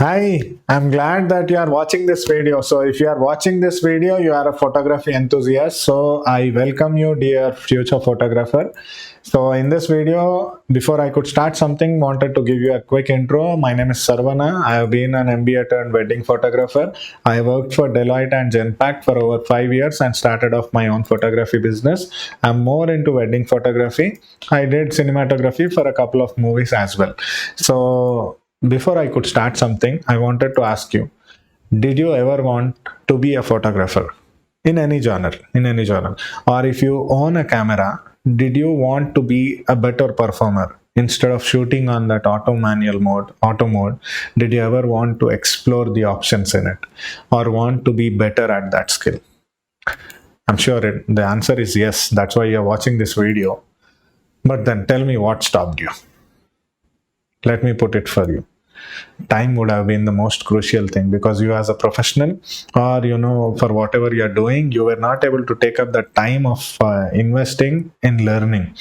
Hi, I'm glad that you are watching this video. So, if you are watching this video, you are a photography enthusiast. So, I welcome you, dear future photographer. So, in this video, before I could start something, wanted to give you a quick intro. My name is Sarvana. I have been an MBA turned wedding photographer. I worked for Deloitte and Genpact for over 5 years and started off my own photography business. I'm more into wedding photography. I did cinematography for a couple of movies as well. So, before I could start something, I wanted to ask you, did you ever want to be a photographer in any genre? In any genre? Or if you own a camera, did you want to be a better performer? Instead of shooting on that auto mode, did you ever want to explore the options in it or want to be better at that skill? I'm sure the answer is yes. That's why you're watching this video. But then tell me what stopped you. Let me put it for you. Time would have been the most crucial thing, because you as a professional, or for whatever you're doing, you were not able to take up the time of investing in learning.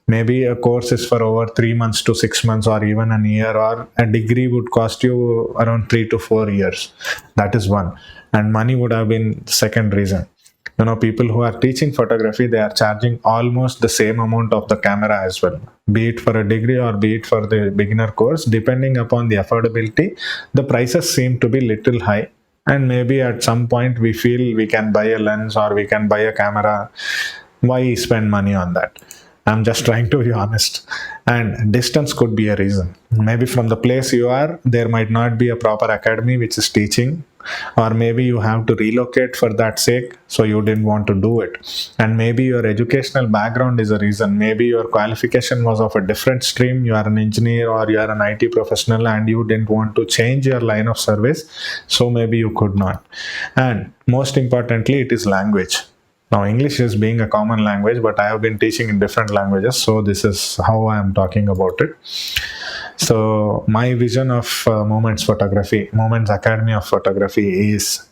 Maybe a course is for over 3 months to 6 months or even a year, or a degree would cost you around 3 to 4 years. That is one. And money would have been second reason. People who are teaching photography, they are charging almost the same amount of the camera as well, be it for a degree or be it for the beginner course. Depending upon the affordability, the prices seem to be little high, and maybe at some point we feel we can buy a lens or we can buy a camera. Why spend money on that? I'm just trying to be honest. And distance could be a reason. Maybe from the place you are, there might not be a proper academy which is teaching, or maybe you have to relocate for that sake, so you didn't want to do it. And maybe your educational background is a reason. Maybe your qualification was of a different stream. You are an engineer or you are an IT professional and you didn't want to change your line of service, so maybe you could not. And most importantly, it is language. Now, English is being a common language, but I have been teaching in different languages, so this is how I am talking about it. So, my vision of Moments Academy of Photography is,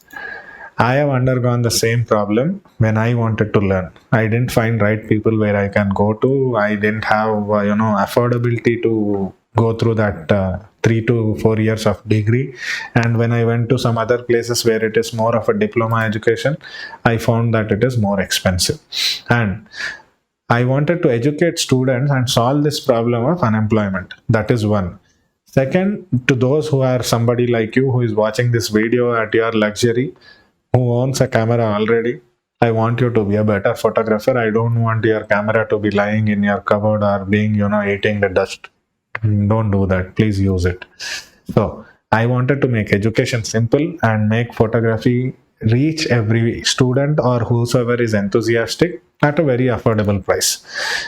I have undergone the same problem when I wanted to learn. I didn't find right people where I can go to. I didn't have, affordability to go through that 3 to 4 years of degree. And when I went to some other places where it is more of a diploma education, I found that it is more expensive. And I wanted to educate students and solve this problem of unemployment. That is one. Second, to those who are somebody like you who is watching this video at your luxury, who owns a camera already, I want you to be a better photographer. I don't want your camera to be lying in your cupboard or being, eating the dust. Don't do that. Please use it. So, I wanted to make education simple and make photography reach every student or whosoever is enthusiastic at a very affordable price.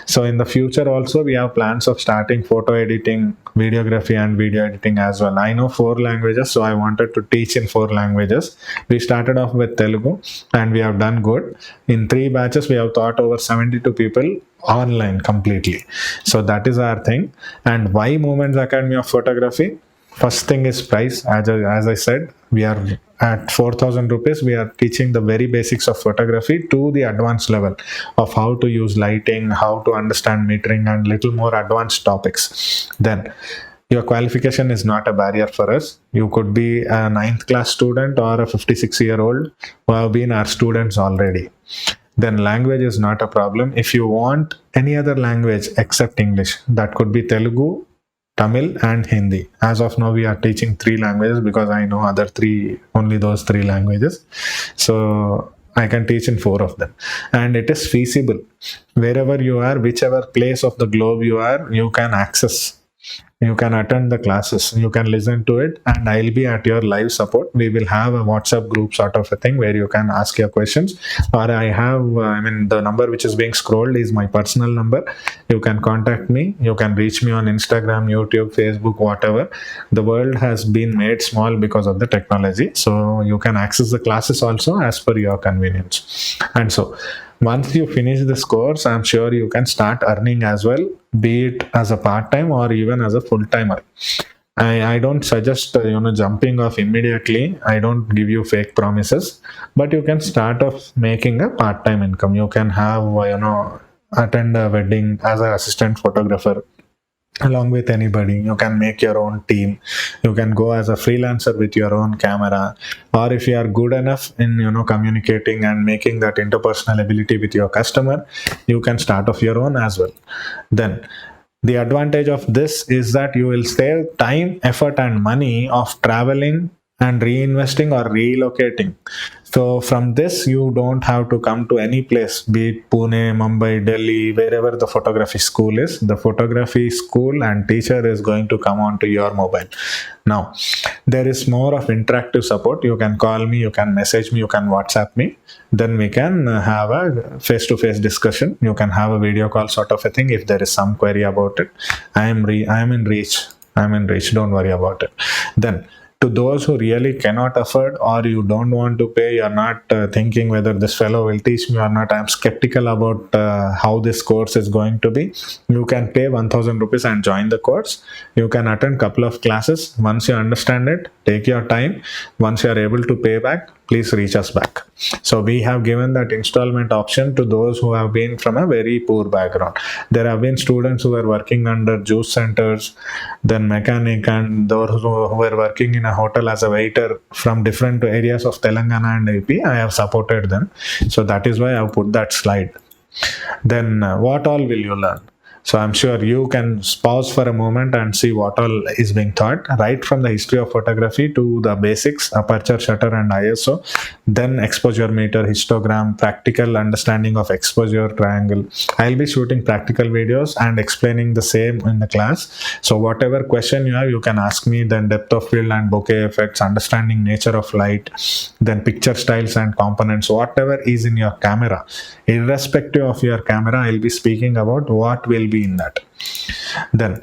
So in the future also, we have plans of starting photo editing, videography and video editing as well. I know 4 languages, so I wanted to teach in 4 languages. We started off with Telugu and we have done good. In 3 batches, we have taught over 72 people online completely. So that is our thing. And why Moments Academy of Photography? First thing is price. As I said, we are at 4,000 rupees. We are teaching the very basics of photography to the advanced level of how to use lighting, how to understand metering, and little more advanced topics. Then your qualification is not a barrier for us. You could be a 9th class student or a 56-year-old who have been our students already. Then language is not a problem. If you want any other language except English, that could be Telugu, Tamil and Hindi. As of now, we are teaching 3 languages because I know only those 3 languages. So I can teach in 4 of them. And it is feasible. Wherever you are, whichever place of the globe you are, you can access. You can attend the classes, you can listen to it, and I'll be at your live support. We will have a WhatsApp group sort of a thing where you can ask your questions. Or I have, the number which is being scrolled is my personal number. You can contact me. You can reach me on Instagram, YouTube, Facebook, whatever. The world has been made small because of the technology. So you can access the classes also as per your convenience. And so, once you finish this course, I'm sure you can start earning as well, be it as a part-time or even as a full-timer. I don't suggest jumping off immediately. I don't give you fake promises, but you can start off making a part-time income. You can have attend a wedding as an assistant photographer. along with anybody. You can make your own team. You can go as a freelancer with your own camera, or if you are good enough in communicating and making that interpersonal ability with your customer, you can start off your own as well. Then the advantage of this is that you will save time, effort, and money of traveling and reinvesting or relocating. So from this, you don't have to come to any place, be it Pune, Mumbai, Delhi, wherever the photography school is. The photography school and teacher is going to come onto your mobile. Now, there is more of interactive support. You can call me, you can message me, you can WhatsApp me. Then we can have a face-to-face discussion. You can have a video call sort of a thing if there is some query about it. I am in reach. I'm in reach. Don't worry about it. Then to those who really cannot afford, or you don't want to pay, you're not thinking whether this fellow will teach me or not, I'm skeptical about how this course is going to be. You can pay 1000 rupees and join the course. You can attend couple of classes. Once you understand it, take your time. Once you are able to pay back, please reach us back. So we have given that installment option to those who have been from a very poor background. There have been students who were working under juice centers, then mechanic, and those who were working in a hotel as a waiter from different areas of Telangana and AP. I have supported them. So that is why I have put that slide. Then what all will you learn? So I'm sure you can pause for a moment and see what all is being taught, right from the history of photography to the basics, aperture, shutter, and ISO, then exposure meter, histogram, practical understanding of exposure triangle. I'll be shooting practical videos and explaining the same in the class. So whatever question you have, you can ask me. Then depth of field and bokeh effects, understanding nature of light, then picture styles and components, whatever is in your camera, irrespective of your camera, I'll be speaking about what will be in that. Then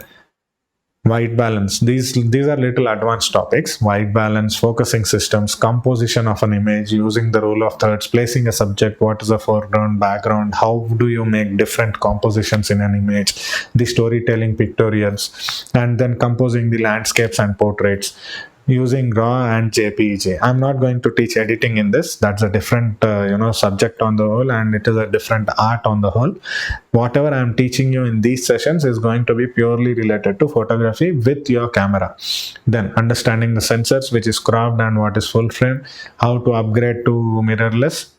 white balance, these are little advanced topics. White balance, focusing systems, composition of an image using the rule of thirds, placing a subject, what is the foreground, background, how do you make different compositions in an image, the storytelling pictorials, and then composing the landscapes and portraits using raw and jpeg. I'm not going to teach editing in this. That's a different subject on the whole, and it is a different art on the whole. Whatever I'm teaching you in these sessions is going to be purely related to photography with your camera. Then understanding the sensors, which is cropped and what is full frame, how to upgrade to mirrorless,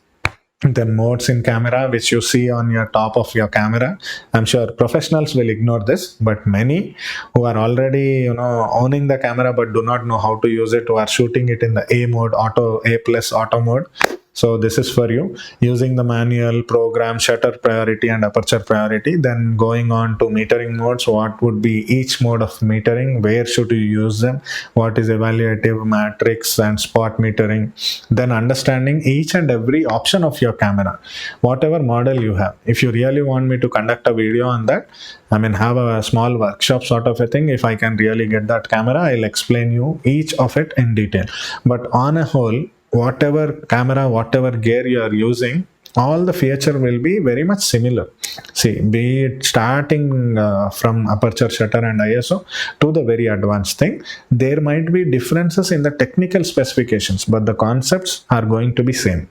then modes in camera, which you see on your top of your camera. I'm sure professionals will ignore this, but many who are already owning the camera but do not know how to use it, who are shooting it in the A mode, auto, A plus auto mode. So this is for you, using the manual, program, shutter priority and aperture priority. Then going on to metering modes, what would be each mode of metering, where should you use them, what is evaluative, matrix and spot metering. Then understanding each and every option of your camera, whatever model you have. If you really want me to conduct a video on that, have a small workshop sort of a thing, if I can really get that camera, I'll explain you each of it in detail. But on a whole, whatever camera, whatever gear you are using, all the feature will be very much similar. See, be it starting from aperture, shutter and ISO to the very advanced thing, there might be differences in the technical specifications, but the concepts are going to be same.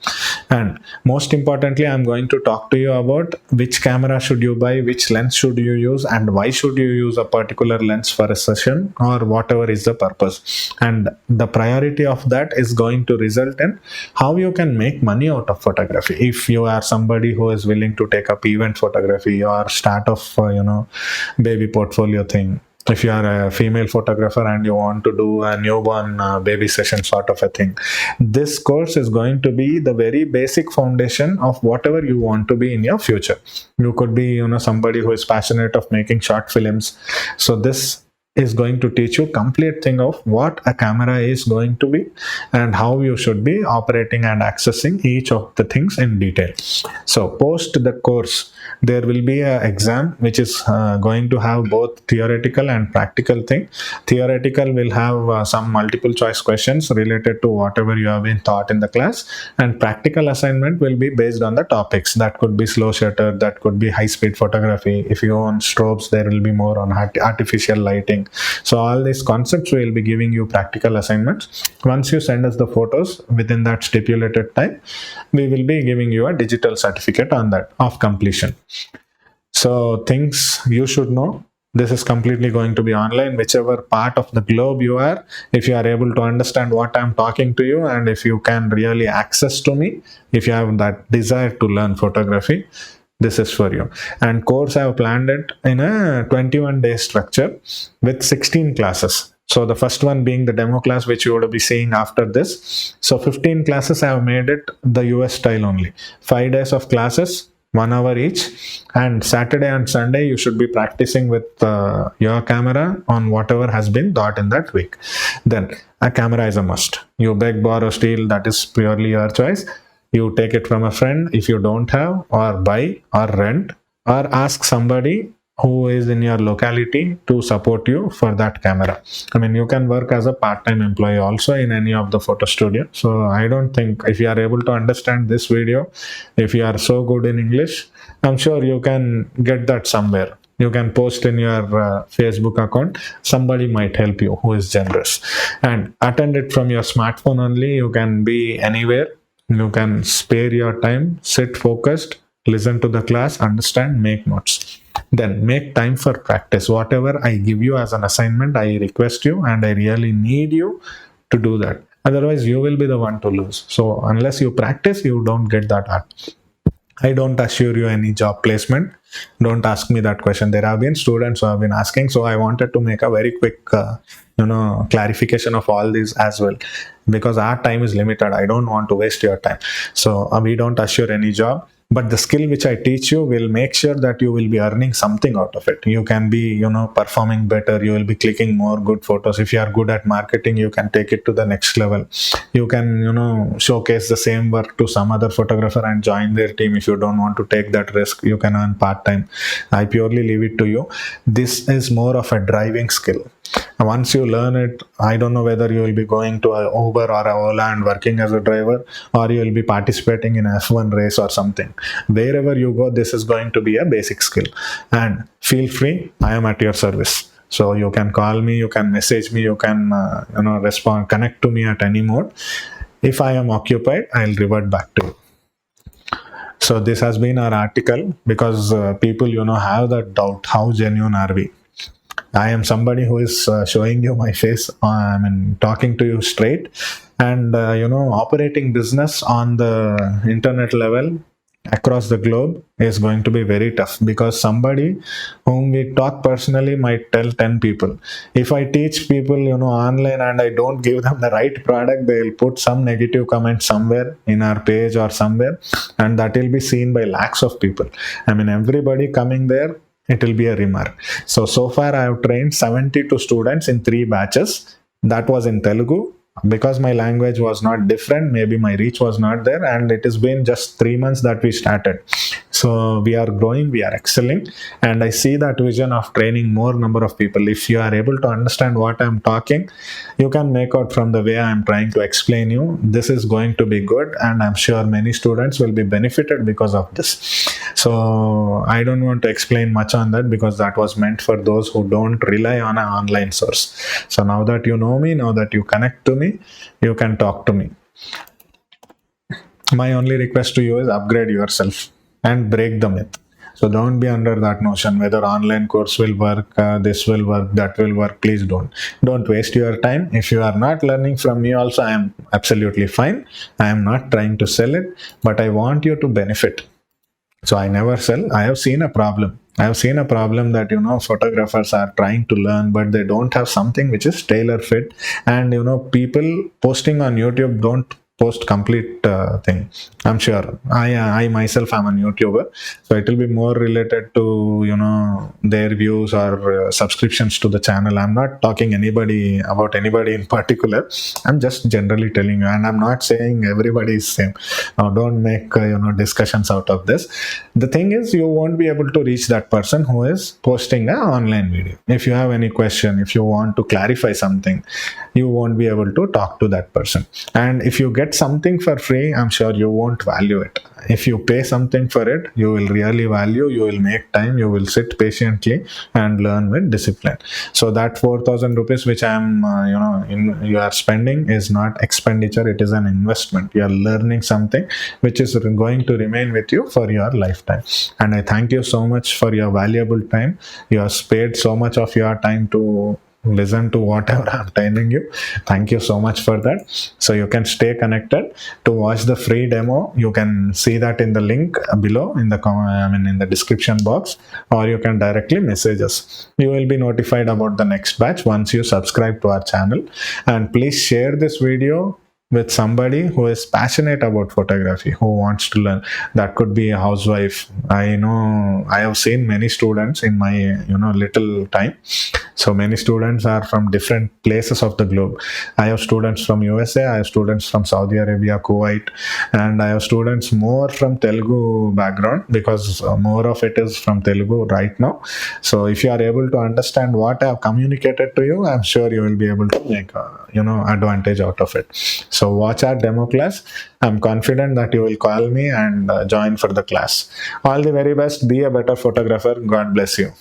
And most importantly, I'm going to talk to you about which camera should you buy, which lens should you use, and why should you use a particular lens for a session, or whatever is the purpose. And the priority of that is going to result in how you can make money out of photography. If you are somebody who is willing to take up event photography or start off baby portfolio thing, if you are a female photographer and you want to do a newborn baby session sort of a thing, this course is going to be the very basic foundation of whatever you want to be in your future. You could be somebody who is passionate of making short films, so this is going to teach you complete thing of what a camera is going to be and how you should be operating and accessing each of the things in detail. So post the course, there will be an exam which is going to have both theoretical and practical thing. Theoretical will have some multiple choice questions related to whatever you have been taught in the class, and practical assignment will be based on the topics. That could be slow shutter, that could be high speed photography. If you own strobes, there will be more on artificial lighting. So all these concepts will be giving you practical assignments. Once you send us the photos within that stipulated time, we will be giving you a digital certificate on that of completion. So things you should know: This is completely going to be online, whichever part of the globe you are. If you are able to understand what I'm talking to you, and if you can really access to me, if you have that desire to learn photography, this is for you. And course, I have planned it in a 21-day structure with 16 classes. So the first one being the demo class, which you would be seeing after this. So 15 classes, I have made it the US style only. 5 days of classes, 1 hour each, and Saturday and Sunday you should be practicing with your camera on whatever has been taught in that week. Then a camera is a must. You beg, borrow, steal, that is purely your choice. You take it from a friend if you don't have, or buy or rent, or ask somebody who is in your locality to support you for that camera. I mean, you can work as a part-time employee also in any of the photo studio. So I don't think, if you are able to understand this video, if you are so good in English, I'm sure you can get that somewhere. You can post in your Facebook account. Somebody might help you who is generous, and attend it from your smartphone only. You can be anywhere. You can spare your time, sit focused, listen to the class, understand, make notes. Then make time for practice. Whatever I give you as an assignment, I request you and I really need you to do that. Otherwise, you will be the one to lose. So unless you practice, you don't get that art. I don't assure you any job placement. Don't ask me that question. There have been students who have been asking, so I wanted to make a very quick, clarification of all these as well, because our time is limited. I don't want to waste your time. So we don't assure any job. But the skill which I teach you will make sure that you will be earning something out of it. You can be, performing better. You will be clicking more good photos. If you are good at marketing, you can take it to the next level. You can, showcase the same work to some other photographer and join their team. If you don't want to take that risk, you can earn part-time. I purely leave it to you. This is more of a driving skill. Once you learn it, I don't know whether you will be going to a Uber or a Ola and working as a driver, or you will be participating in a F1 race or something. Wherever you go, this is going to be a basic skill. And feel free, I am at your service. So you can call me, you can message me, you can respond, connect to me at any mode. If I am occupied, I'll revert back to you. So this has been our article, because people have that doubt, how genuine are we? I am somebody who is showing you my face, talking to you straight, and operating business on the internet level across the globe is going to be very tough, because somebody whom we talk personally might tell 10 people. If I teach people online and I don't give them the right product, they'll put some negative comment somewhere in our page or somewhere, and that will be seen by lakhs of people. Everybody coming there, it will be a remark. So far I have trained 72 students in 3 batches. That was in Telugu. Because my language was not different, maybe my reach was not there, and it has been just 3 months that we started. So we are growing, we are excelling, and I see that vision of training more number of people. If you are able to understand what I'm talking, you can make out from the way I'm trying to explain you, this is going to be good, and I'm sure many students will be benefited because of this. So I don't want to explain much on that, because that was meant for those who don't rely on an online source. So now that you know me, now that you connect to me, you can talk to me. My only request to you is upgrade yourself and break the myth. So don't be under that notion whether online course will work, this will work, that will work. Please don't waste your time. If you are not learning from me also, I am absolutely fine. I am not trying to sell it, but I want you to benefit. So I never sell. I have seen a problem that photographers are trying to learn, but they don't have something which is tailor fit, and people posting on YouTube don't post complete thing. I'm sure I myself am a YouTuber, so it will be more related to their views or subscriptions to the channel. I'm not talking about anybody in particular. I'm just generally telling you, and I'm not saying everybody is same. Now don't make discussions out of this. The thing is, you won't be able to reach that person who is posting an online video. If you have any question, if you want to clarify something, you won't be able to talk to that person. And if you get get something for free, I'm sure you won't value it. If you pay something for it, you will really value, you will make time, you will sit patiently and learn with discipline. So that 4,000 rupees which I am you are spending is not expenditure, it is an investment. You are learning something which is going to remain with you for your lifetime. And I thank you so much for your valuable time. You have spared so much of your time to listen to whatever I'm telling you. Thank you so much for that. So you can stay connected to watch the free demo. You can see that in the link below in the in the description box, or you can directly message us. You will be notified about the next batch once you subscribe to our channel. And please share this video with somebody who is passionate about photography, who wants to learn. That could be a housewife. I know I have seen many students in my little time. So many students are from different places of the globe. I have students from USA, I have students from Saudi Arabia, Kuwait, and I have students more from Telugu background, because more of it is from Telugu right now. So if you are able to understand what I have communicated to you, I'm sure you will be able to make advantage out of it. So watch our demo class. I'm confident that you will call me and join for the class. All the very best. Be a better photographer. God bless you.